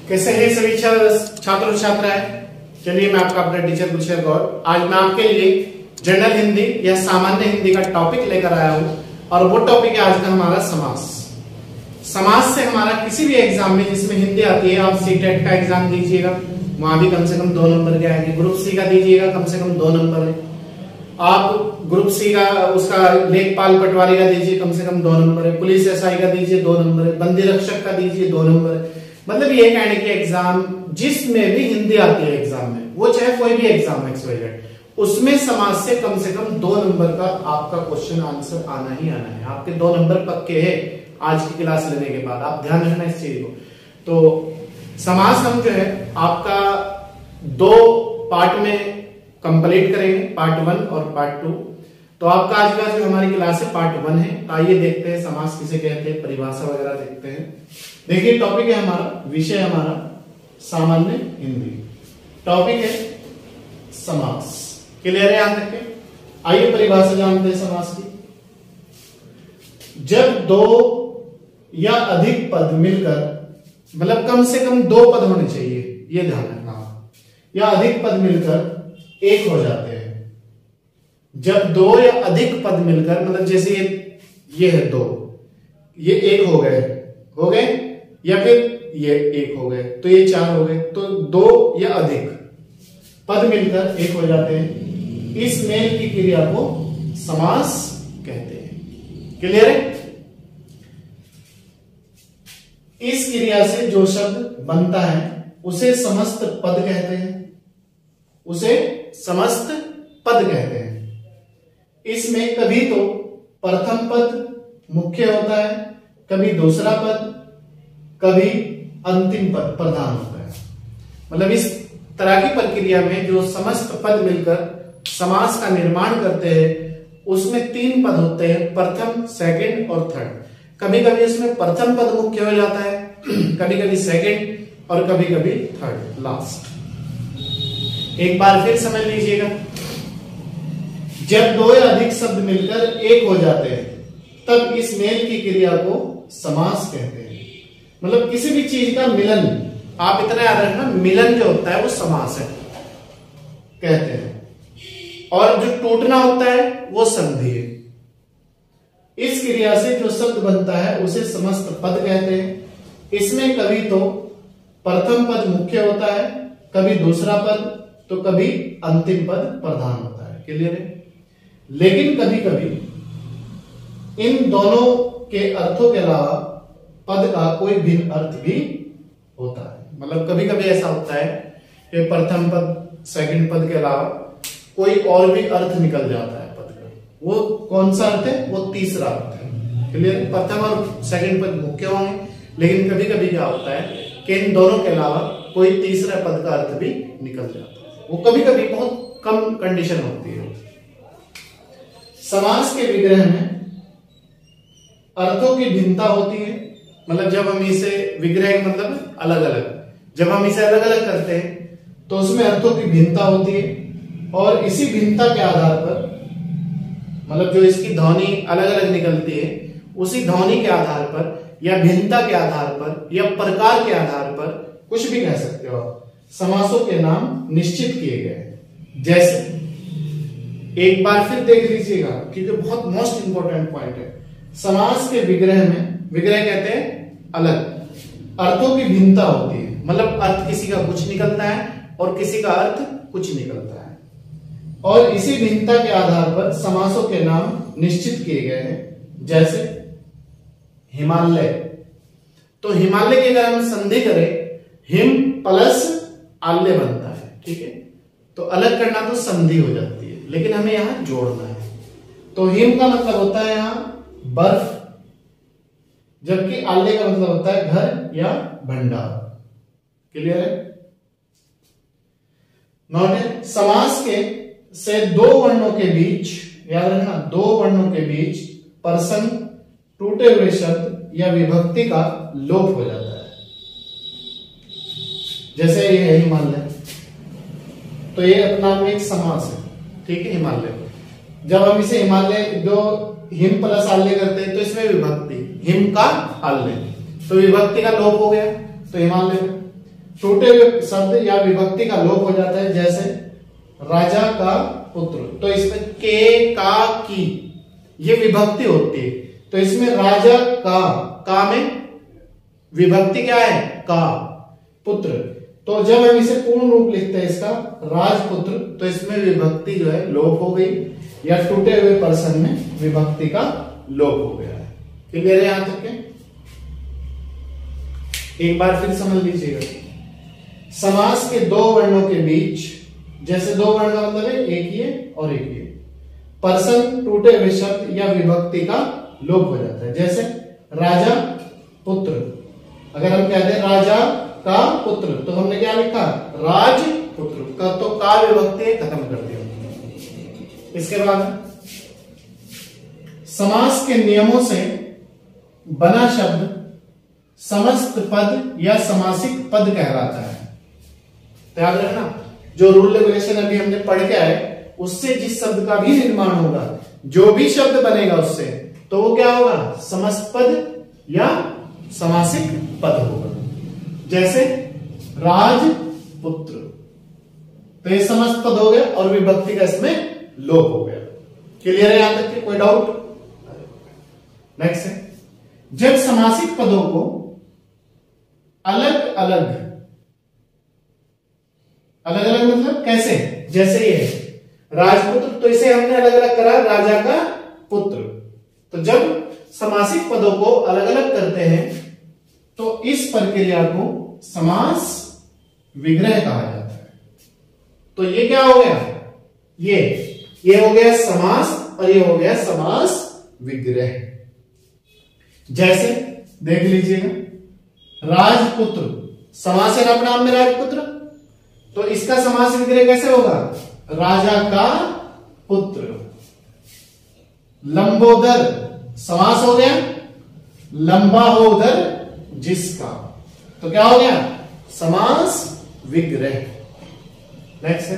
कैसे हैं सभी छात्र और छात्राएं। चलिए मैं आपका अपना टीचर गुलशर गौर आज मैं आपके लिए जनरल हिंदी या सामान्य हिंदी का टॉपिक लेकर आया हूं और वो टॉपिक है आज का हमारा समास। समास से हमारा किसी भी एग्जाम में जिसमें हिंदी आती है, आप सीटेट का एग्जाम दीजिएगा वहां भी कम से कम 2 नंबर के आएंगे, ग्रुप सी का दीजिएगा कम से कम 2 नंबर है, आप ग्रुप सी का उसका लेखपाल पटवारी का दीजिए कम से कम 2 नंबर है, पुलिस एसआई का दीजिए 2 नंबर है, बंदी रक्षक का दीजिए 2 नंबर है। मतलब ये कहने के एग्जाम जिसमें भी हिंदी आती है एग्जाम में, वो चाहे कोई भी एग्जाम उसमें समाज से कम 2 नंबर का आपका क्वेश्चन आंसर आना ही आना है। आपके 2 नंबर पक्के हैं आज की क्लास लेने के बाद, आप ध्यान रखना इस चीज को। तो समास हम जो है आपका 2 पार्ट में कंप्लीट करेंगे, पार्ट 1 और पार्ट 2। तो आपका आज का जो हमारी क्लास है पार्ट 1 है। आइए देखते हैं समास किसे कहते हैं, परिभाषा वगैरह देखते हैं। देखिए टॉपिक है हमारा, विषय हमारा सामान्य हिंदी, टॉपिक है समास। क्लियर है, याद रखें। आइए परिभाषा जानते हैं समास की। जब 2 या अधिक पद मिलकर, मतलब कम से कम 2 पद होने चाहिए, ये ध्यान रखना, या अधिक पद मिलकर एक हो जाते हैं। जब 2 या अधिक पद मिलकर, मतलब जैसे ये है 2, ये 1 हो गए, या फिर ये 1 हो गए, तो ये 4 हो गए, तो 2 या अधिक पद मिलकर एक हो जाते हैं। इस मेल की क्रिया को समास कहते हैं। क्लियर है। इस क्रिया से जो शब्द बनता है उसे समस्त पद कहते हैं, उसे समस्त पद कहते हैं। इसमें कभी तो प्रथम पद मुख्य होता है, कभी दूसरा पद, कभी अंतिम पद प्रधान होता है। मतलब इस तरह की प्रक्रिया में जो समस्त पद मिलकर समास का निर्माण करते हैं उसमें 3 पद होते हैं, प्रथम, सेकंड और थर्ड। कभी कभी इसमें प्रथम पद मुख्य हो जाता है, कभी कभी सेकंड और कभी कभी थर्ड लास्ट। एक बार फिर समझ लीजिएगा। जब 2 या अधिक शब्द मिलकर एक हो जाते हैं तब इस मेल की क्रिया को समास कहते हैं। मतलब किसी भी चीज का मिलन, आप इतना याद रखना, मिलन जो होता है वो समास है कहते हैं, और जो टूटना होता है वो संधि है। इस क्रिया से जो शब्द बनता है उसे समस्त पद कहते हैं। इसमें कभी तो प्रथम पद मुख्य होता है, कभी दूसरा पद, तो कभी अंतिम पद प्रधान होता है। क्लियर है। लेकिन कभी कभी इन दोनों के अर्थों के अलावा पद का कोई भिन्न अर्थ भी होता है। मतलब कभी कभी ऐसा होता है कि प्रथम पद सेकंड पद के अलावा कोई और भी अर्थ निकल जाता है पद का। वो कौन सा अर्थ है? वो तीसरा अर्थ है। क्लियर। प्रथम और सेकंड पद मुख्य होंगे, लेकिन कभी कभी क्या होता है कि इन दोनों के अलावा कोई तीसरा पद का अर्थ भी निकल जाता है। वो कभी कभी बहुत कम कंडीशन होती है। समास के विग्रह में अर्थों की भिन्नता होती है। मतलब जब हम इसे विग्रह मतलब अलग अलग, जब हम इसे अलग अलग करते हैं तो उसमें अर्थों की भिन्नता होती है, और इसी भिन्नता के आधार पर, मतलब जो इसकी ध्वनि अलग अलग निकलती है, उसी ध्वनि के आधार पर या भिन्नता के आधार पर या प्रकार के आधार पर, कुछ भी कह सकते हो आप, समासों के नाम निश्चित किए गए हैं। जैसे एक बार फिर देख लीजिएगा क्योंकि बहुत मोस्ट इंपॉर्टेंट पॉइंट है। समास के विग्रह में, विग्रह कहते हैं अलग, अर्थों की भिन्नता होती है। मतलब अर्थ किसी का कुछ निकलता है और किसी का अर्थ कुछ निकलता है, और इसी भिन्नता के आधार पर समासों के नाम निश्चित किए गए हैं। जैसे हिमालय, तो हिमालय की अगर हम संधि करें, हिम प्लस आल्य बनता है। ठीक है। तो अलग करना तो संधि हो जाती है, लेकिन हमें यहां जोड़ना है। तो हिम का मतलब होता है यहां बर्फ, जबकि आल्य का मतलब होता है घर या भंडार। क्लियर है। नोट, समास के से 2 वर्णों के बीच, याद रखना, 2 वर्णों के बीच प्रसंग, टूटे हुए शब्द या विभक्ति का लोप हो जाता है। जैसे ये है हिमालय, तो ये अपना में एक समास है। ठीक है। हिमालय, जब हम इसे हिमालय जो हिम प्लस आल्य करते हैं तो इसमें विभक्ति, हिम का आल्य, तो विभक्ति का लोप हो गया तो हिमालय। टूटे हुए शब्द या विभक्ति का लोप हो जाता है, जैसे राजा का पुत्र। तो इसमें के, का, की ये विभक्ति होती है, तो इसमें राजा का में विभक्ति क्या है? का। पुत्र, तो जब हम इसे पूर्ण रूप लिखते हैं इसका राजपुत्र, तो इसमें विभक्ति जो है लोप हो गई, या टूटे हुए पर्सन में विभक्ति का लोप हो गया है। क्लियर है यहां तक के? एक बार फिर समझ लीजिएगा, समास के दो वर्णों के बीच, जैसे दो वर्ण का मतलब है एक ये और एक ये, पर्सन टूटे हुए शब्द या विभक्ति का लोप हो जाता है, जैसे राजा पुत्र। अगर हम कहते हैं राजा का पुत्र, तो हमने क्या लिखा? राजपुत्र का, तो का विभक्ति खत्म कर दिया। इसके बाद समास के नियमों से बना शब्द समस्त पद या समासिक पद कहलाता है। याद रखना, जो रूल रेगुलेशन अभी हमने पढ़ के आए, उससे जिस शब्द का भी निर्माण होगा, जो भी शब्द बनेगा उससे, तो वो क्या होगा? समस्त पद या समासिक पद होगा। जैसे राजपुत्र, तो ये समस्त पद हो गया और विभक्ति का इसमें लोप हो गया। क्लियर है यहां तक के? कोई डाउट? नेक्स्ट है, जब समासिक पदों को अलग अलग मतलब कैसे? जैसे ये राजपुत्र, तो इसे हमने अलग अलग करा राजा का पुत्र। तो जब समासिक पदों को अलग अलग करते हैं, तो इस प्रक्रिया को समास विग्रह कहा जाता है। तो ये क्या हो गया? ये हो गया समास, और ये हो गया समास विग्रह। जैसे देख लीजिएगा, राजपुत्र समास है ना अपने नाम में राजपुत्र, तो इसका समास विग्रह कैसे होगा? राजा का पुत्र। लंबोदर समास हो गया, लंबा हो उधर जिसका, तो क्या हो गया? समास विग्रह। नेक्स्ट है,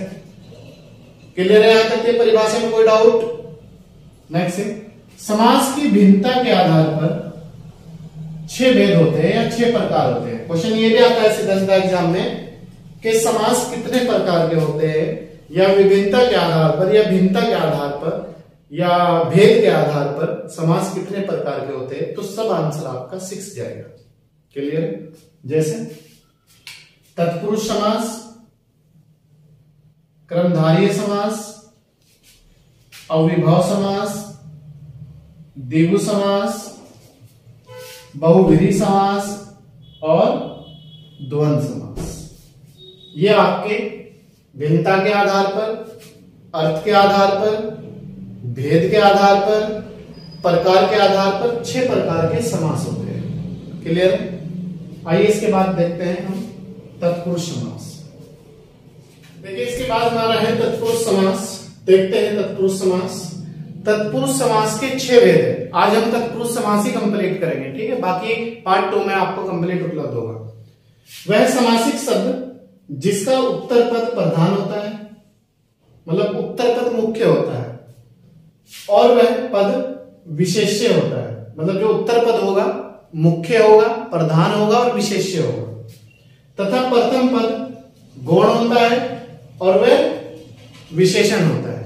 क्लियर है यहां तक के परिभाषा में? कोई डाउट? नेक्स्ट है, समास की भिन्नता के आधार पर 6 भेद होते हैं या 6 प्रकार होते हैं। क्वेश्चन ये भी आता है सिद्धांत एग्जाम में कि समास कितने प्रकार के होते हैं, या विभिन्नता के आधार पर, या भिन्नता के आधार पर, या भेद के आधार पर समास कितने प्रकार के होते हैं। तो सब आंसर आपका 6 जाएगा। क्लियर है? जैसे तत्पुरुष समास, क्रमधारीय समास, अविभव समास, द्विगु समास, बहुव्रीहि समास और द्वंद्व समास। ये आपके भिन्नता के आधार पर, अर्थ के आधार पर, भेद के आधार पर, प्रकार के आधार पर 6 प्रकार के समास होते हैं। क्लियर है? आइए इसके बाद देखते हैं हम तत्पुरुष समास। देखिए इसके बाद हमारा है तत्पुरुष समास। देखते हैं तत्पुरुष समास। तत्पुरुष समास के 6 भेद है। आज हम तत्पुरुष समास ही कंप्लीट करेंगे, ठीक है? बाकी पार्ट 2 में आपको कंप्लीट उपलब्ध होगा। वह समासिक शब्द जिसका उत्तर पद प्रधान होता है, मतलब उत्तर पद मुख्य होता है, और वह पद विशेष्य होता है, मतलब जो उत्तर पद होगा मुख्य होगा, प्रधान होगा और विशेष्य होगा, तथा प्रथम पद गौण होता है और वह विशेषण होता है।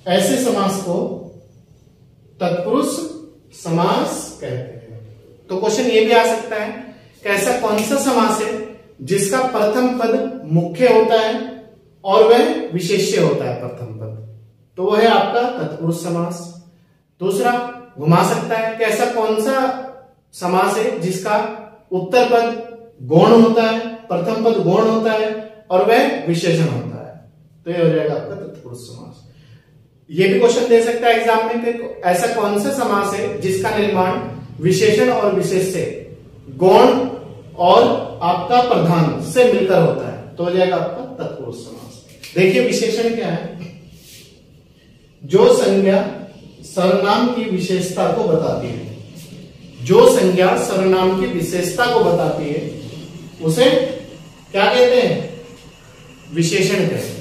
ऐसे समास को तत्पुरुष समास कहते हैं। तो क्वेश्चन ये भी आ सकता है कि ऐसा कौन सा समास है जिसका प्रथम पद मुख्य होता है और वह विशेष्य होता है प्रथम पद, तो वह है आपका तत्पुरुष समास। दूसरा घुमा सकता है कि ऐसा कौन सा समास है जिसका उत्तर पद गौण होता है, प्रथम पद गौण होता है और वह विशेषण होता है, तो यह हो जाएगा आपका तत्पुरुष समास। यह भी क्वेश्चन दे सकता है एग्जाम में कि ऐसा कौन सा समास है जिसका निर्माण विशेषण और विशेष्य गौण और आपका प्रधान से मिलकर होता है, तो हो जाएगा आपका तत्पुरुष समास। देखिए विशेषण क्या है? जो संज्ञा सर्वनाम की विशेषता को बताती है, जो संज्ञा सर्वनाम की विशेषता को बताती है उसे क्या कहते हैं? विशेषण कहते हैं।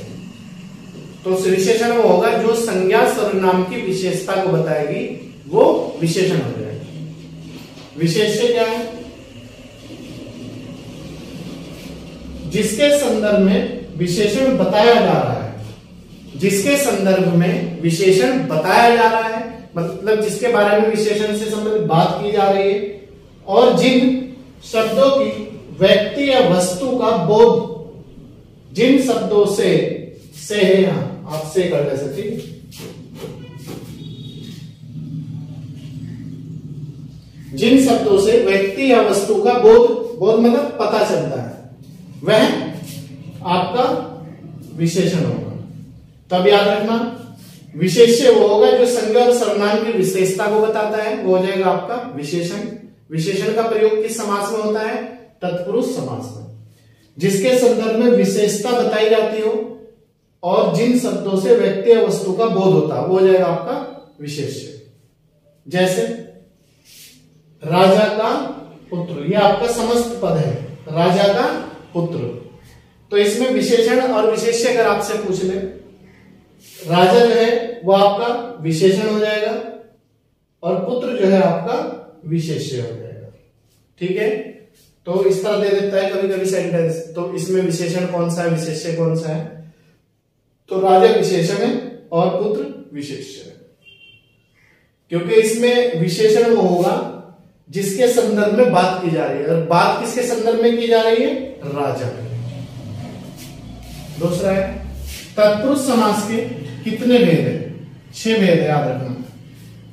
तो विशेषण वो होगा जो संज्ञा सर्वनाम की विशेषता को बताएगी, वो विशेषण हो जाएगा। विशेष्य क्या है? जिसके संदर्भ में विशेषण बताया जा रहा है, जिसके संदर्भ में विशेषण बताया जा रहा है, मतलब जिसके बारे में विशेषण से संबंधित बात की जा रही है, और जिन शब्दों की व्यक्ति या वस्तु का बोध, जिन शब्दों से है, यहां आप से कर ले सकते, जिन शब्दों से व्यक्ति या वस्तु का बोध मतलब पता चलता है, वह आपका विशेषण होगा। तब याद रखना, विशेष्य वो होगा जो संज्ञा और सर्वनाम की विशेषता को बताता है, वो हो जाएगा आपका विशेषण। विशेषण का प्रयोग किस समास में होता है? तत्पुरुष समास में। जिसके संदर्भ में विशेषता बताई जाती हो और जिन शब्दों से व्यक्ति या वस्तु का बोध होता है, वो हो जाएगा आपका विशेष्य। जैसे राजा का पुत्र, ये आपका समस्त पद है, राजा का पुत्र। तो इसमें विशेषण और विशेष्य अगर आपसे पूछ ले, राजा जो है वो आपका विशेषण हो जाएगा और पुत्र जो है आपका विशेष्य हो जाएगा। ठीक है, तो इस तरह दे देता है कभी कभी सेंटेंस, तो इसमें विशेषण कौन सा है, विशेष्य कौन सा है? तो राजा विशेषण है और पुत्र विशेष्य है, क्योंकि इसमें विशेषण वो होगा जिसके संदर्भ में बात की जा रही है। और बात किसके संदर्भ में की जा रही है? राजा। दूसरा है तत्पुरुष समास के कितने भेद है? 6 भेद है, याद रखना।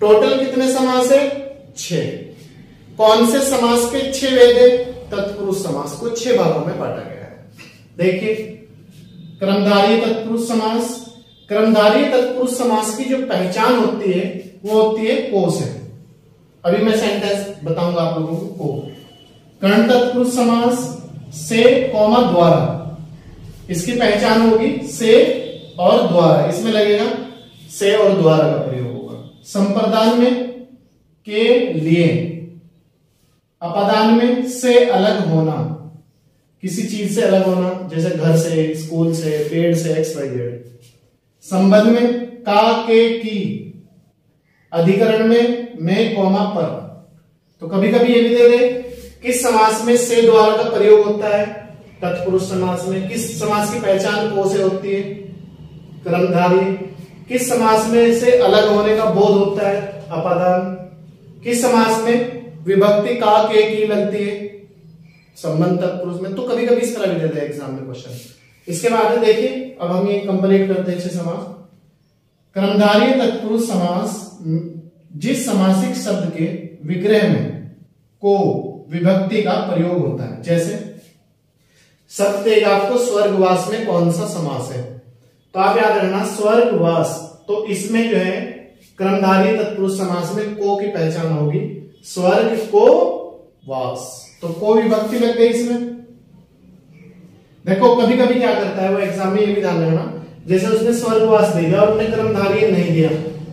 टोटल कितने समास है? 6। कौन से समास के 6 भेद है? तत्पुरुष समास को 6 भागों में बांटा गया है। देखिए, कर्मधारय तत्पुरुष समास। कर्मधारय तत्पुरुष समास की जो पहचान होती है वो होती है को से। अभी मैं सेंटेंस बताऊंगा आप लोगों को। कर्ण तत्पुरुष समास से कॉमा द्वारा, इसकी पहचान होगी से और द्वारा, इसमें लगेगा से और द्वारा का प्रयोग होगा। संप्रदान में के लिए, अपादान में से अलग होना, किसी चीज से अलग होना, जैसे घर से, स्कूल से, पेड़ से, एक्स वाई जेड। संबंध में का, के, की। अधिकरण में कॉमा पर। तो कभी कभी ये भी दे दे किस समास में से द्वारा का प्रयोग होता है? तत्पुरुष समास में। किस समास की पहचान को से होती है? कर्मधारय। किस समास में से अलग होने का बोध होता है? अपादान। किस समास में विभक्ति का, के, की लगती है? संबंध तत्पुरुष में। तो कभी कभी इस तरह भी देते हैं एग्जाम में क्वेश्चन। इसके बाद देखिए, अब हम ये कंप्लीट करते हैं 6 समास। कर्मधारय तत्पुरुष समास जिस समासिक शब्द के विग्रह में को विभक्ति का प्रयोग होता है। जैसे शब्द आपको स्वर्गवास में कौन सा समास है? तो आप याद रखना स्वर्गवास, तो इसमें जो है कर्मधारय तत्पुरुष समास में को की पहचान होगी स्वर्ग को वास। तो को विभक्ति लग गई इसमें। देखो कभी कभी क्या करता है वो एग्जाम में, ये भी ध्यान रखना, जैसे उसने स्वर्गवास दे दिया और उन्हें कर्मधारय नहीं दिया,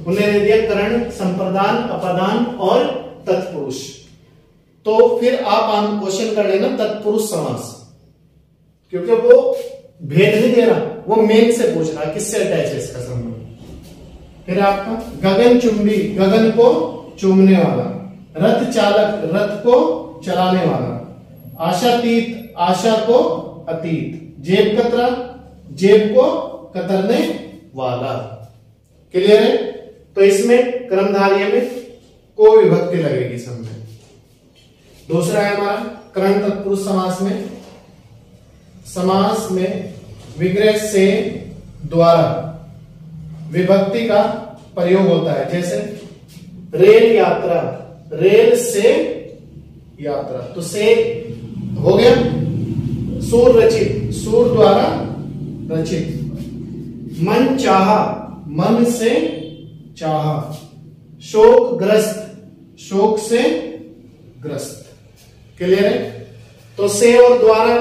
उन्हें दे दिया करण, संप्रदान, अपादान और तत्पुरुष। तो फिर आप क्वेश्चन कर लेना तत्पुरुष समास, क्योंकि वो भेद नहीं दे रहा, वो मेन से पूछ रहा है किससे अटैच है इसका संबंध। फिर आपका गगन चुंबी, गगन को चूमने वाला। रथ चालक, रथ को चलाने वाला। आशातीत, आशा को अतीत। जेब कतरा, जेब को कतरने वाला। क्लियर है? तो इसमें कर्मधारय में को विभक्ति लगेगी सब में। दूसरा है हमारा करण तत्पुरुष समास में, समास में विग्रह से द्वारा विभक्ति का प्रयोग होता है। जैसे रेल यात्रा, रेल से यात्रा, तो से हो गया। सूर रचित, सूर द्वारा रचित। मन चाहा, मन से चाहा। शोक ग्रस्त, शोक से ग्रस्त। क्लियर है? तो से और द्वारा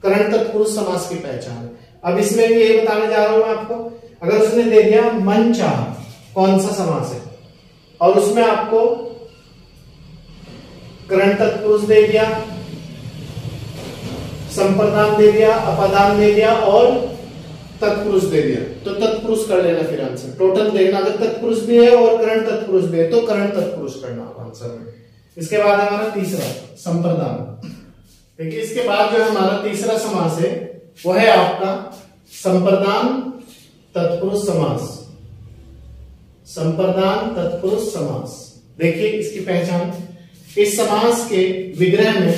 करण तत्पुरुष समास की पहचान है। अब इसमें भी यही बताने जा रहा हूं मैं आपको। अगर उसने दे दिया मन चाहा, कौन सा समास है, और उसमें आपको करण तत्पुरुष दे दिया, संप्रदान दे दिया, अपादान दे दिया और तत्पुरुष दे दिया, तो तत्पुरुष कर लेना फिर आंसर। टोटल देखना, अगर तत्पुरुष भी है और करण तत्पुरुष भी है तो करण तत्पुरुष करना आंसर में। इसके बाद हमारा तीसरा संप्रदान। देखिए इसके बाद जो है हमारा तीसरा समास है वो है आपका संप्रदान तत्पुरुष समास। संप्रदान तत्पुरुष समास, देखिए इसकी पहचान, इस समास के विग्रह में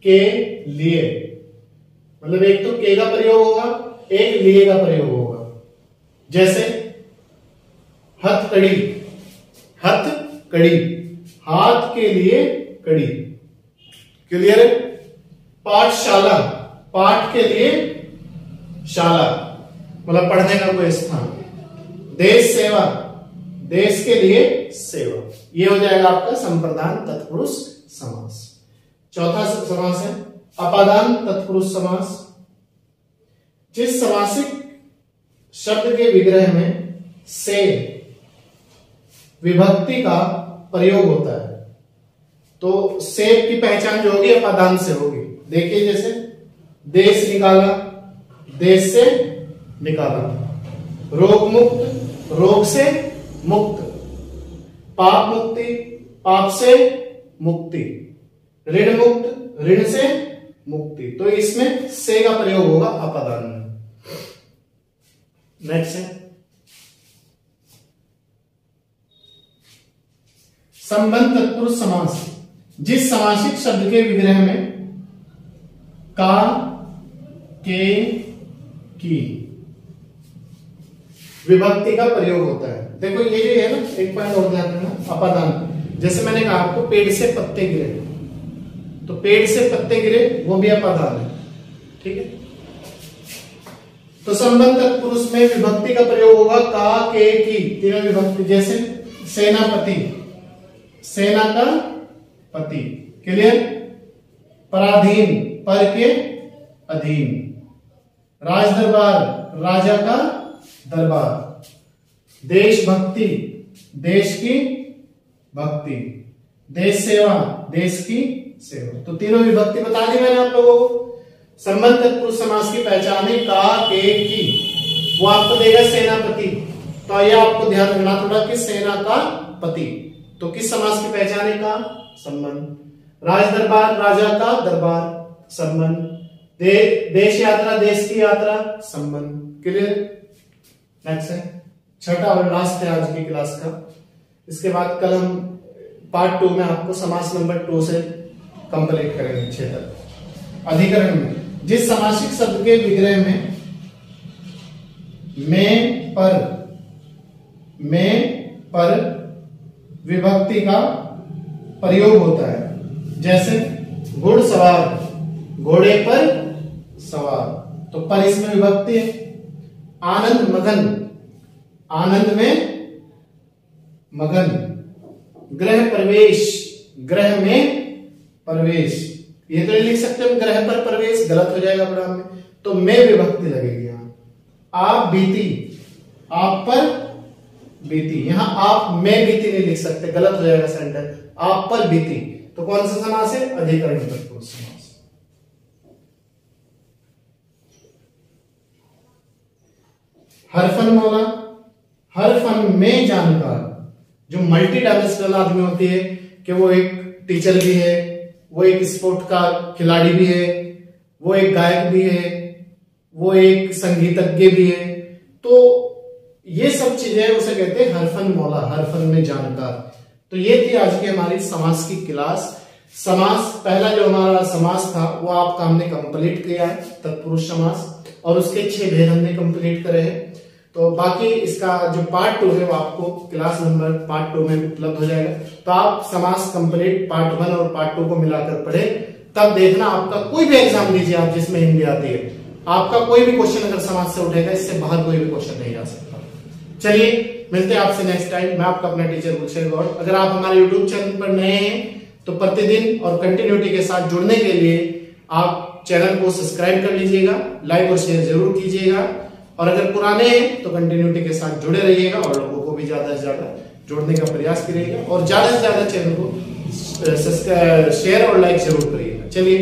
के लिए, मतलब एक तो के का प्रयोग होगा, एक लिए का प्रयोग होगा। जैसे हथकड़ी, हथकड़ी, हाथ के लिए कड़ी। क्लियर है? पाठशाला, पाठ के लिए शाला, मतलब पढ़ने का कोई स्थान। देश सेवा, देश के लिए सेवा। ये हो जाएगा आपका संप्रदान तत्पुरुष समास। चौथा समास है अपादान तत्पुरुष समास। जिस समासिक शब्द के विग्रह में से विभक्ति का प्रयोग होता है, तो से की पहचान जो होगी अपादान से होगी। देखिए जैसे देश निकाला, देश से निकाला। रोग मुक्त, रोग से मुक्त। पाप मुक्ति, पाप से मुक्ति। ऋण मुक्त, ऋण से मुक्ति। तो इसमें से का प्रयोग होगा अपादान में। नेक्स्ट है संबंध तत्पुरुष समास। जिस समासिक शब्द के विग्रह में का, के, की विभक्ति का प्रयोग होता है। देखो ये जो है ना, एक पॉइंट और ध्यान रखना, अपादान। जैसे मैंने कहा आपको पेड़ से पत्ते गिरे, तो पेड़ से पत्ते गिरे वो भी अपादान है। ठीक है, तो संबंध तत्पुरुष में विभक्ति का प्रयोग होगा का, के, की, तीनों विभक्ति। जैसे सेनापति, सेना का पति। क्लियर? पराधीन, पर के अधीन। राज दरबार, राजा का दरबार। देशभक्ति, देश की भक्ति। देश सेवा, देश की सेवा। तो तीनों विभक्ति बता दी मैंने आप लोगों को। संबंध तत्पुरुष समास की पहचान है का, के, की। वो आपको देगा सेनापति, तो ये आपको ध्यान रखना थोड़ा कि सेना का पति। तो किस समास की पहचान है का? संबंध। राज दरबार, राजा का दरबार, संबंध। देश यात्रा, देश की यात्रा, संबंध। क्लियर? नेक्स्ट है छठा और लास्ट है आज की क्लास का। इसके बाद कल हम पार्ट 2 में आपको समास नंबर 2 से कंप्लीट करेंगे 6 तक। अधिकरण में जिस समासिक शब्द के विग्रह में पर विभक्ति का प्रयोग होता है। जैसे घुड़सवार, घोड़े पर सवार, तो पर इसमें विभक्ति है। आनंद मगन, आनंद में मगन। गृह प्रवेश, गृह में प्रवेश। ये तो नहीं लिख सकते हम ग्रह पर प्रवेश, गलत हो जाएगा पढ़ा में, तो में विभक्ति लगेगी यहां। आप बीती, आप पर बीती। यहां आप में बीती नहीं लिख सकते, गलत हो जाएगा सेंटेंस। आप पर बीती, तो कौन सा समास है? अधिकरण तत्पुरुष समास। हरफन मौला, हरफन में जानकार। जो मल्टी डायमेंशनल आदमी होती है कि वो एक टीचर भी है, वो एक स्पोर्ट का खिलाड़ी भी है, वो एक गायक भी है, वो एक संगीतज्ञ भी है, तो ये सब चीजें उसे कहते हैं हरफन मौला, हरफन में जानकार। तो ये थी आज की हमारी समास की क्लास। समास, पहला जो हमारा समास था वो आपका हमने कंप्लीट किया है, तत्पुरुष समास, और उसके 6 भेद हमने कंप्लीट करे हैं। तो बाकी इसका जो पार्ट 2 है वो आपको क्लास नंबर पार्ट 2 में उपलब्ध हो जाएगा। तो आप समास कंप्लीट पार्ट 1 और पार्ट 2 को मिलाकर पढ़े, तब देखना आपका कोई भी एग्जाम लीजिए आप जिसमें हिंदी आती है, आपका कोई भी क्वेश्चन अगर समाज से उठेगा, इससे बाहर कोई भी क्वेश्चन नहीं आ सकता। चलिए मिलते हैं आपसे नेक्स्ट टाइम। मैं आपका अपना टीचर गुलशन गौड़। अगर आप हमारे यूट्यूब चैनल पर नए हैं तो प्रतिदिन और कंटिन्यूटी के साथ जुड़ने के लिए आप चैनल को सब्सक्राइब कर लीजिएगा, लाइक और शेयर जरूर कीजिएगा, और अगर पुराने हैं तो कंटिन्यूटी के साथ जुड़े रहिएगा और लोगों को भी ज्यादा से ज्यादा जोड़ने का प्रयास करिएगा, और ज्यादा से ज्यादा चैनल को शेयर और लाइक जरूर करिएगा। चलिए